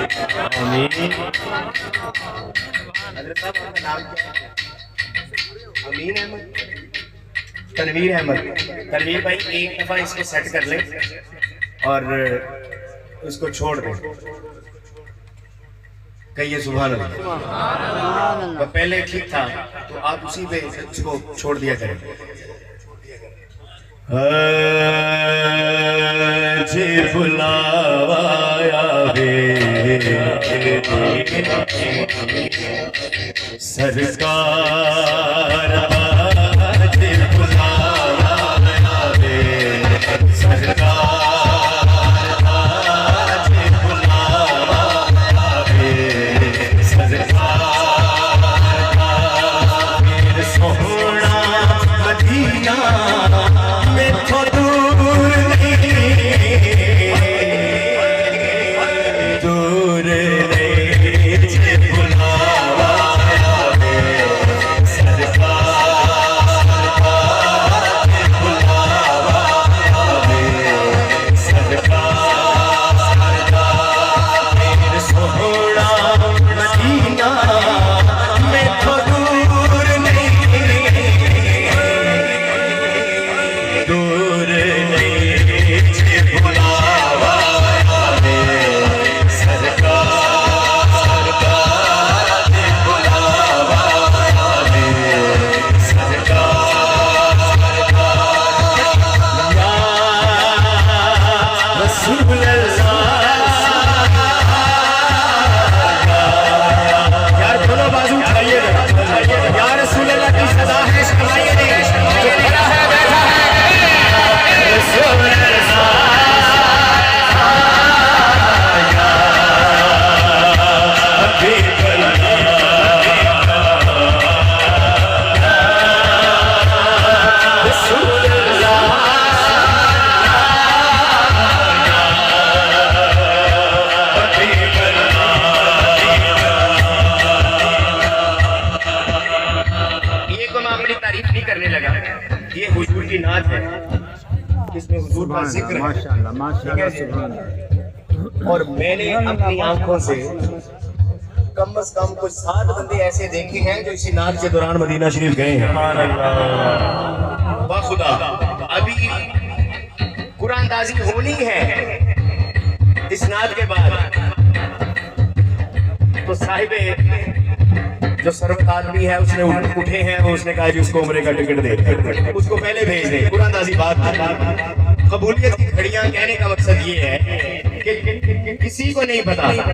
आमीन। हजरत साहब आपका नाम क्या है? अमीन अहमद, तनवीर अहमद। तनवीर भाई एक दफा इसको सेट कर ले और उसको छोड़ दे। कहिए सुभान अल्लाह। तो पहले ठीक था तो आप उसी पे उसको छोड़ दिया करें। जी बुलावा आवे सरकार, जी बुलावा आवे सरकार, जी बुलावा आवे सरकार। सोहना मदीना में तो दूर दूर नहीं, जी बुलावा आवे सरकार, जी बुलावा आवे सरकार। सोहना मदीना में तो दूर दूर नहीं, जी बुलावा आवे सरकार, जी बुलावा आवे सरकार। या रसूल अल्लाह, यार दोनों बाजू उठाइए, या रसूल अल्लाह की सदा है, सुनाइए नहीं। जो खड़ा है बैठा है रसूल अल्लाह, या हबीब अल्लाह, रसूल अल्लाह, हबीब अल्लाह। ये को मैं अपनी तारीफ नहीं करने लगा, ये हुजूर की नात है, इसमें हुजूर का जिक्र है। माशाअल्लाह माशाअल्लाह सुभान अल्लाह। और मैंने अपनी आंखों से कम से कम कुछ 7 बंदे ऐसे देखे हैं जो इसी नात के दौरान मदीना शरीफ गए हैं। खुदा अभी कुरानदाजी होनी है इस नात के बाद, तो साहिबे जो सर्वत आदमी है उसने उठे हैं, वो उसने कहा जी उसको उम्रे का टिकट दे, उसको पहले भेज दे। कुरानदाजी बात कबूलियत की घड़ियां कहने का मकसद ये है कि किसी को नहीं पता